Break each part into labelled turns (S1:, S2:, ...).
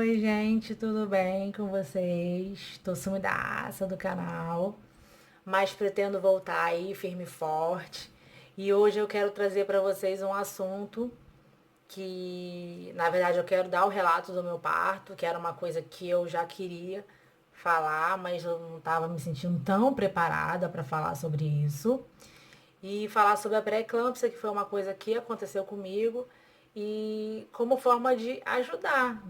S1: Oi, gente, tudo bem com vocês? Tô sumidaça do canal, mas pretendo voltar aí firme e forte. E hoje eu quero trazer para vocês um assunto que, na verdade, eu quero dar o relato do meu parto, que era uma coisa que eu já queria falar, mas eu não estava me sentindo tão preparada para falar sobre isso. E falar sobre a pré-eclâmpsia, que foi uma coisa que aconteceu comigo, e como forma de ajudar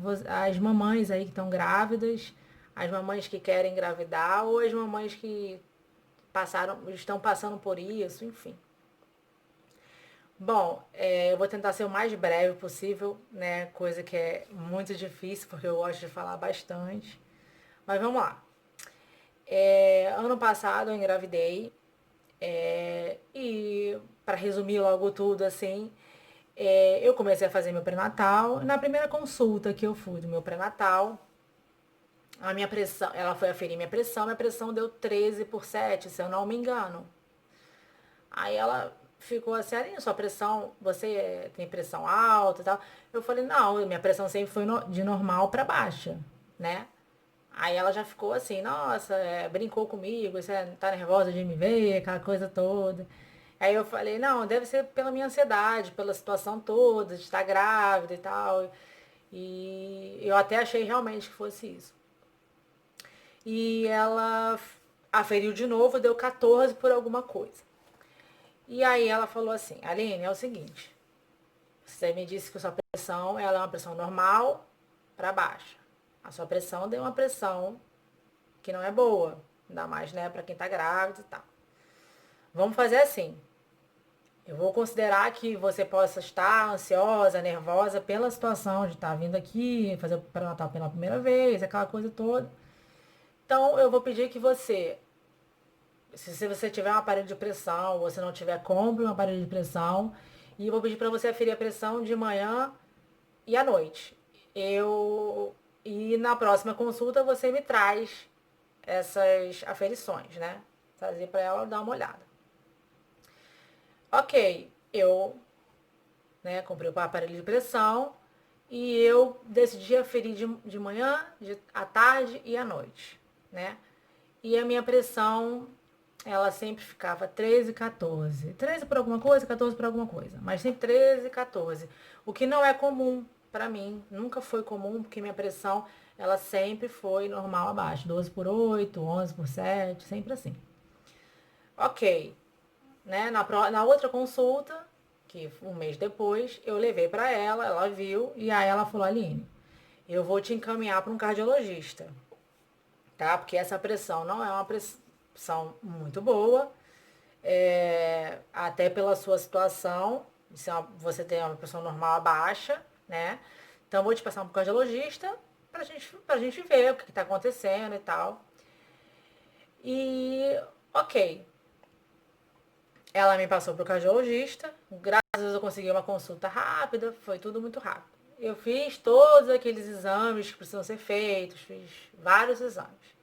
S1: as mamães aí que estão grávidas, as mamães que querem engravidar ou as mamães que estão passando por isso, enfim. Bom, eu vou tentar ser o mais breve possível, né? Coisa que é muito difícil, porque eu gosto de falar bastante. Mas vamos lá. Ano passado eu engravidei. E para resumir logo tudo assim, eu comecei a fazer meu pré-natal. Na primeira consulta que eu fui do meu pré-natal, a minha pressão, ela foi aferir minha pressão deu 13/7, se eu não me engano. Aí ela ficou assim, Aline, sua pressão, você tem pressão alta e tal. Eu falei, não, minha pressão sempre foi de normal para baixa, né? Aí ela já ficou assim, nossa, brincou comigo, você tá nervosa de me ver, aquela coisa toda. Aí eu falei, não, deve ser pela minha ansiedade, pela situação toda, de estar grávida e tal. E eu até achei realmente que fosse isso. E ela aferiu de novo, deu 14 por alguma coisa. E aí ela falou assim, Aline, é o seguinte, você me disse que a sua pressão ela é uma pressão normal para baixa. A sua pressão deu uma pressão que não é boa, ainda mais, né, para quem tá grávida e tal. Vamos fazer assim. Eu vou considerar que você possa estar ansiosa, nervosa pela situação de estar vindo aqui, fazer o pré-natal pela primeira vez, aquela coisa toda. Então, eu vou pedir que você, se você tiver um aparelho de pressão, ou se não tiver, compre um aparelho de pressão. E eu vou pedir para você aferir a pressão de manhã e à noite. E na próxima consulta você me traz essas aferições, né? Trazer para ela dar uma olhada. Ok, eu, né, comprei o aparelho de pressão e eu decidi aferir de manhã, à tarde e à noite, né? E a minha pressão, ela sempre ficava 13, 14. 13 por alguma coisa, 14 por alguma coisa. Mas sempre 13, 14. O que não é comum para mim. Nunca foi comum, porque minha pressão, ela sempre foi normal abaixo. 12 por 8, 11 por 7, sempre assim. Ok, né? Na outra consulta, que um mês depois, eu levei para ela viu, e aí ela falou, Aline, eu vou te encaminhar para um cardiologista, tá? Porque essa pressão não é uma pressão muito boa, até pela sua situação, você tem uma pressão normal baixa, né? Então, vou te passar para um cardiologista pra gente ver o que está acontecendo e tal. E, ok, ela me passou pro cardiologista. Graças a Deus eu consegui uma consulta rápida, foi tudo muito rápido. Eu fiz todos aqueles exames que precisam ser feitos, fiz vários exames.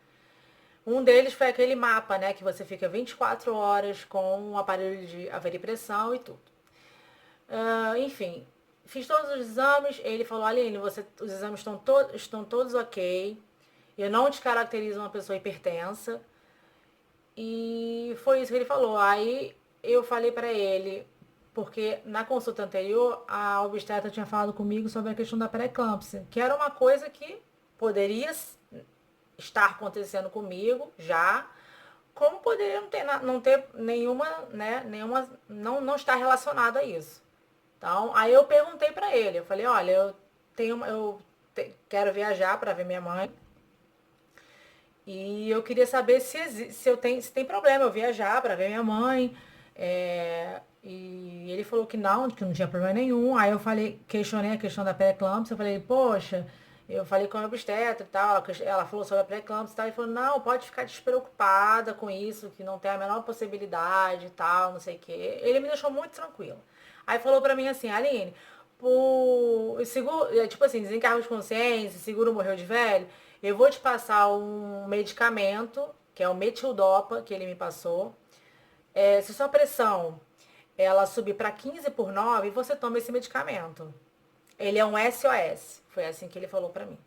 S1: Um deles foi aquele mapa, né, que você fica 24 horas com um aparelho de aferir pressão e tudo. Enfim, fiz todos os exames, ele falou, Aline, os exames estão todos ok, eu não te caracterizo uma pessoa hipertensa, e foi isso que ele falou. Aí eu falei pra ele, porque na consulta anterior a obstetra tinha falado comigo sobre a questão da pré-eclâmpsia, que era uma coisa que poderia estar acontecendo comigo já, como poderia não ter nenhuma, né, não estar relacionado a isso. Então, aí eu perguntei pra ele, eu falei, olha, quero viajar para ver minha mãe. E eu queria saber se tem problema eu viajar para ver minha mãe. E ele falou que não tinha problema nenhum. Aí eu falei, questionei a questão da pré-eclâmpsia. Eu falei, poxa, eu falei com a obstetra e tal. Ela falou sobre a pré-eclâmpsia e tal. Ele falou, não, pode ficar despreocupada com isso, que não tem a menor possibilidade e tal, não sei o quê. Ele me deixou muito tranquilo. Aí falou pra mim assim, Aline, por seguro, tipo assim, desencargo de consciência, seguro morreu de velho, eu vou te passar um medicamento, que é o metildopa, que ele me passou. Se sua pressão ela subir para 15/9, você toma esse medicamento. Ele é um SOS. Foi assim que ele falou para mim.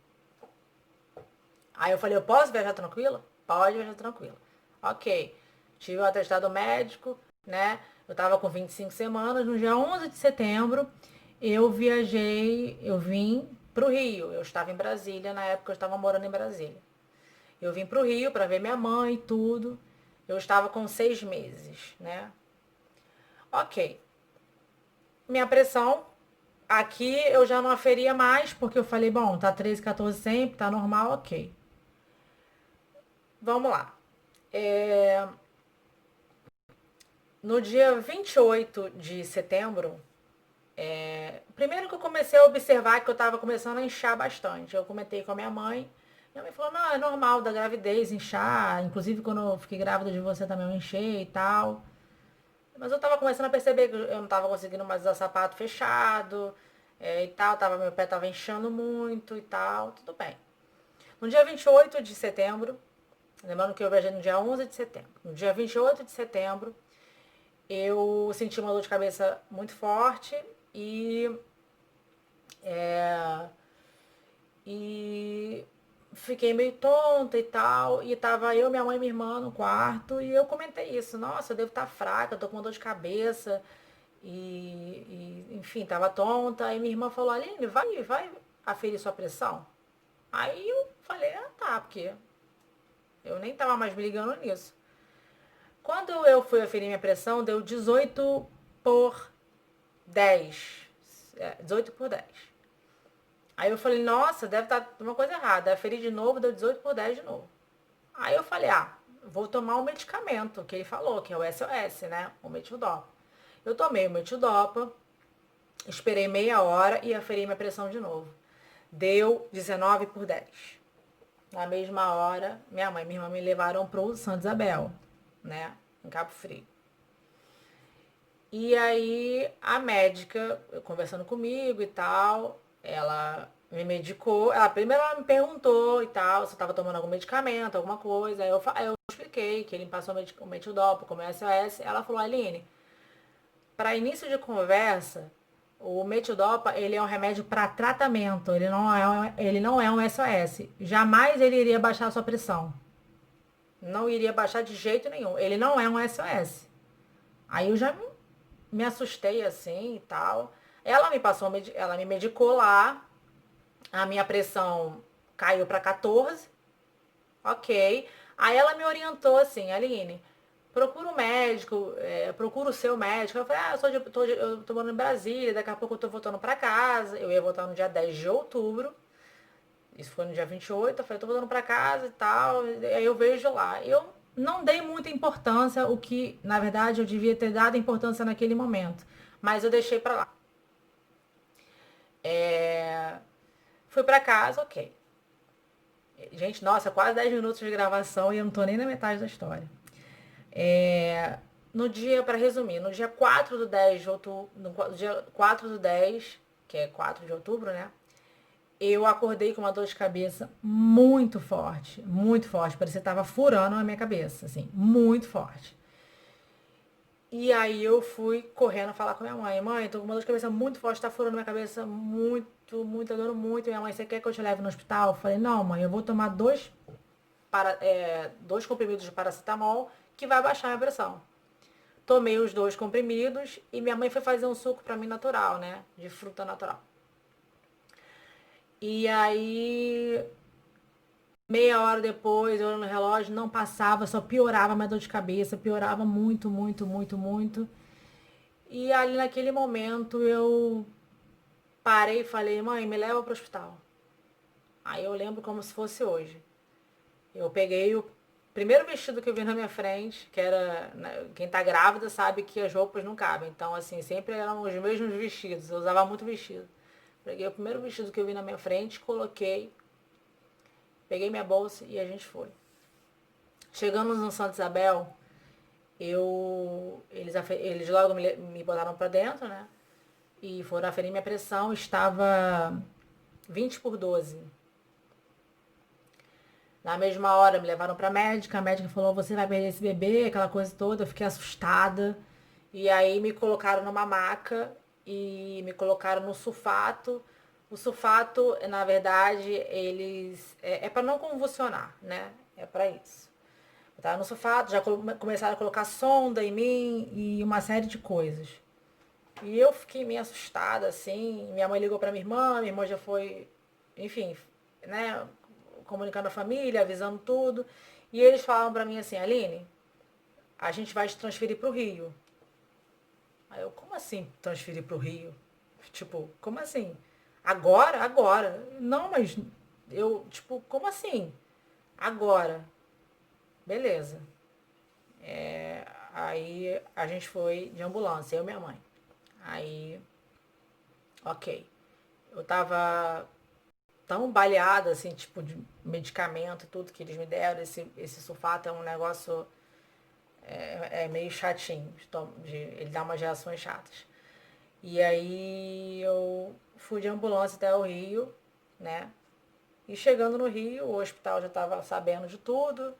S1: Aí eu falei, eu posso viajar tranquila? Pode viajar tranquila. Ok. Tive o atestado médico, né? Eu tava com 25 semanas. No dia 11 de setembro, eu viajei, eu vim pro Rio. Eu estava em Brasília, na época eu estava morando em Brasília. Eu vim pro Rio para ver minha mãe e tudo. Eu estava com 6 meses, né? Ok. Minha pressão, aqui eu já não aferia mais, porque eu falei, bom, tá 13, 14 sempre, tá normal, ok. Vamos lá. É, no dia 28 de setembro, primeiro que eu comecei a observar que eu estava começando a inchar bastante. Eu comentei com a minha mãe. Minha mãe falou, não, é normal da gravidez inchar. Inclusive, quando eu fiquei grávida de você também eu inchei e tal. Mas eu tava começando a perceber que eu não tava conseguindo mais usar sapato fechado, e tal. Meu pé tava inchando muito e tal. Tudo bem. No dia 28 de setembro, lembrando que eu viajei no dia 11 de setembro. No dia 28 de setembro, eu senti uma dor de cabeça muito forte e é, e fiquei meio tonta e tal. E tava eu, minha mãe e minha irmã no quarto. E eu comentei isso. Nossa, eu devo estar fraca, eu tô com uma dor de cabeça. Enfim, tava tonta. Aí minha irmã falou, Aline, vai aferir sua pressão. Aí eu falei, ah tá, porque eu nem tava mais me ligando nisso. Quando eu fui aferir minha pressão, deu 18 por 10. 18 por 10. Aí eu falei, nossa, deve estar uma coisa errada. Aferi de novo, deu 18 por 10 de novo. Aí eu falei, vou tomar um medicamento que ele falou, que é o SOS, né? O metildopa. Eu tomei o metildopa, esperei meia hora e aferi minha pressão de novo. Deu 19 por 10. Na mesma hora, minha mãe e minha irmã me levaram pro Santa Isabel, né? Em Cabo Frio. E aí a médica, conversando comigo e tal, ela me medicou. Primeiro ela me perguntou e tal, se eu tava tomando algum medicamento, alguma coisa. Aí eu expliquei que ele me passou o metildopa, como é SOS. Ela falou, Aline, para início de conversa, o metildopa, ele é um remédio para tratamento, ele não é um SOS. Jamais ele iria baixar a sua pressão. Não iria baixar de jeito nenhum. Ele não é um SOS. Aí eu já me assustei assim e tal. Ela me medicou lá. A minha pressão caiu para 14. Ok. Aí ela me orientou assim, Aline, procura um médico, procura o seu médico. Eu falei, eu tô morando em Brasília, daqui a pouco eu tô voltando para casa. Eu ia voltar no dia 10 de outubro. Isso foi no dia 28. Eu falei, tô voltando para casa e tal. Aí eu vejo lá. Eu não dei muita importância, o que, na verdade, eu devia ter dado importância naquele momento. Mas eu deixei para lá. É... Fui para casa, ok. Gente, nossa, quase 10 minutos de gravação e eu não tô nem na metade da história. No dia, para resumir, no dia 4 do 10 de outubro, no dia 4 do 10, que é 4 de outubro, né? Eu acordei com uma dor de cabeça muito forte, muito forte. Parecia que tava furando a minha cabeça, assim, muito forte. E aí eu fui correndo falar com minha mãe. Mãe, tô com uma dor de cabeça muito forte, tá furando minha cabeça muito, muito, tá dando muito. Minha mãe, você quer que eu te leve no hospital? Eu falei, não, mãe, eu vou tomar dois comprimidos de paracetamol que vai baixar a minha pressão. Tomei os 2 comprimidos e minha mãe foi fazer um suco pra mim natural, né? De fruta natural. E aí, meia hora depois, eu olhando no relógio, não passava, só piorava a minha dor de cabeça, piorava muito, muito, muito, muito. E ali naquele momento eu parei e falei, mãe, me leva pro hospital. Aí eu lembro como se fosse hoje. Eu peguei o primeiro vestido que eu vi na minha frente, que era, né, quem tá grávida sabe que as roupas não cabem. Então, assim, sempre eram os mesmos vestidos. Eu usava muito vestido. Peguei o primeiro vestido que eu vi na minha frente, coloquei, peguei minha bolsa e a gente foi. Chegamos no Santa Isabel, eles logo me botaram pra dentro, né? E foram aferir minha pressão, estava 20 por 12. Na mesma hora me levaram pra médica, a médica falou, você vai perder esse bebê, aquela coisa toda, eu fiquei assustada. E aí me colocaram numa maca e me colocaram no sulfato O sulfato, na verdade, eles é para não convulsionar, né? É para isso. Eu tava no sulfato, já começaram a colocar sonda em mim e uma série de coisas. E eu fiquei meio assustada, assim. Minha mãe ligou para minha irmã já foi, enfim, né, comunicando a família, avisando tudo. E eles falaram para mim assim, Aline, a gente vai te transferir para o Rio. Aí eu, como assim transferir para o Rio? Tipo, como assim? Agora? Agora. Não, mas eu, tipo, como assim? Agora. Beleza. Aí a gente foi de ambulância, eu e minha mãe. Aí, ok. Eu tava tão baleada, assim, tipo, de medicamento, tudo que eles me deram. Esse sulfato é um negócio meio chatinho. Ele dá umas reações chatas. E aí eu fui de ambulância até o Rio, né? E chegando no Rio, o hospital já estava sabendo de tudo.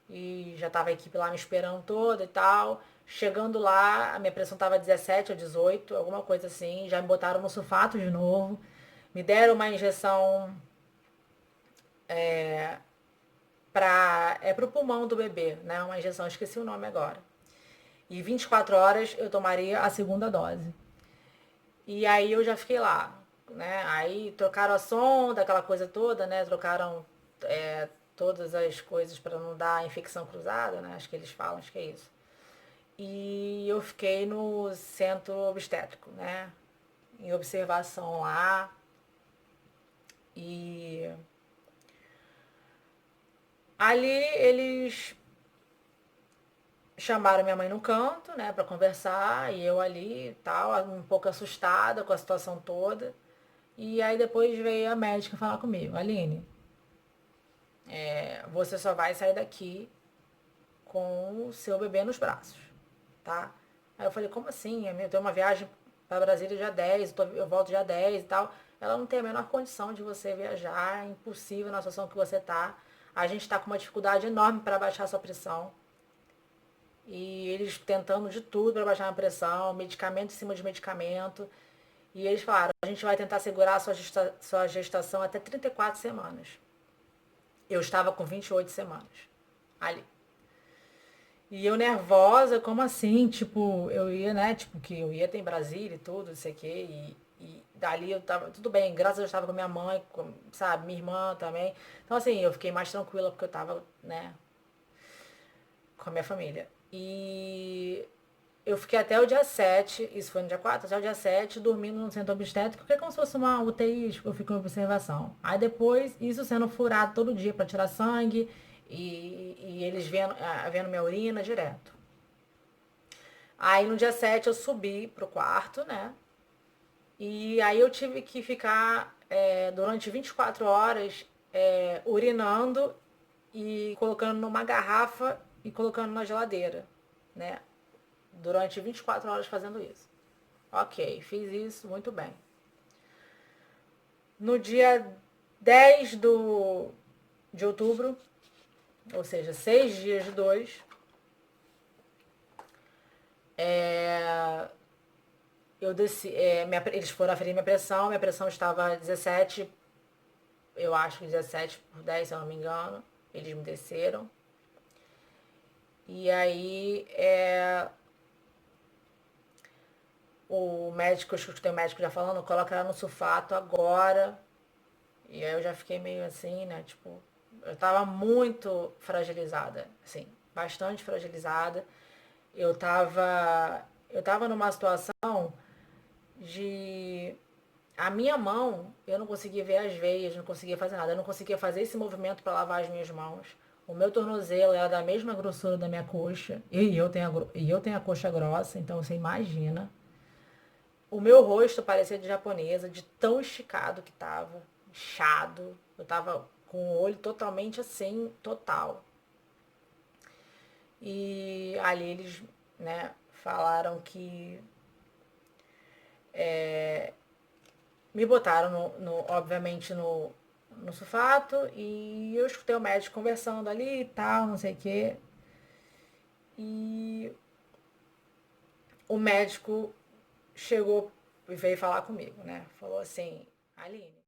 S1: E já estava a equipe lá me esperando toda e tal. Chegando lá, a minha pressão estava 17 ou 18, alguma coisa assim. Já me botaram no sulfato de novo. Me deram uma injeção pro pulmão do bebê, né? Uma injeção, esqueci o nome agora. E 24 horas eu tomaria a segunda dose. E aí eu já fiquei lá, né? Aí trocaram a sonda, aquela coisa toda, né? Trocaram todas as coisas para não dar infecção cruzada, né? Acho que eles falam, acho que é isso. E eu fiquei no centro obstétrico, né? Em observação lá. E ali eles chamaram minha mãe no canto, né, para conversar, e eu ali, tal, um pouco assustada com a situação toda. E aí depois veio a médica falar comigo, Aline, você só vai sair daqui com o seu bebê nos braços, tá? Aí eu falei, como assim? Eu tenho uma viagem para Brasília dia 10, eu volto dia 10 e tal. Ela não tem a menor condição de você viajar, é impossível na situação que você tá. A gente está com uma dificuldade enorme para baixar a sua pressão. E eles tentando de tudo para baixar a pressão, medicamento em cima de medicamento. E eles falaram, a gente vai tentar segurar a sua gestação até 34 semanas. Eu estava com 28 semanas ali. E eu nervosa, como assim? Tipo, eu ia, né? Tipo, que eu ia ter em Brasília e tudo, não sei o quê. E dali eu tava, tudo bem, graças a Deus eu estava com minha mãe, sabe, minha irmã também. Então, assim, eu fiquei mais tranquila porque eu tava, né, com a minha família. E eu fiquei até o dia 7, isso foi no dia 4, até o dia 7 dormindo no centro obstétrico, que é como se fosse uma UTI, tipo, eu fico em observação. Aí depois, isso sendo furado todo dia para tirar sangue e eles vendo minha urina direto. Aí no dia 7 eu subi pro quarto, né? E aí eu tive que ficar durante 24 horas urinando e colocando numa garrafa e colocando na geladeira, né? Durante 24 horas fazendo isso. Ok, fiz isso, muito bem. No dia 10 de outubro, ou seja, 6 dias de 2, eu desci, eles foram aferir minha pressão estava 17, eu acho que 17/10, se eu não me engano. Eles me desceram. E aí o médico, eu escutei o médico já falando, coloca ela no sulfato agora. E aí eu já fiquei meio assim, né? Tipo, eu tava muito fragilizada, assim, bastante fragilizada. Eu tava numa situação de a minha mão, eu não conseguia ver as veias, não conseguia fazer nada. Eu não conseguia fazer esse movimento para lavar as minhas mãos. O meu tornozelo era da mesma grossura da minha coxa. E eu tenho a coxa grossa, então você imagina. O meu rosto parecia de japonesa, de tão esticado que tava, inchado. Eu tava com o olho totalmente assim, total. E ali eles, né, falaram que me botaram, obviamente, no sulfato e eu escutei o médico conversando ali e tal, não sei o quê. E o médico chegou e veio falar comigo, né? Falou assim, Aline.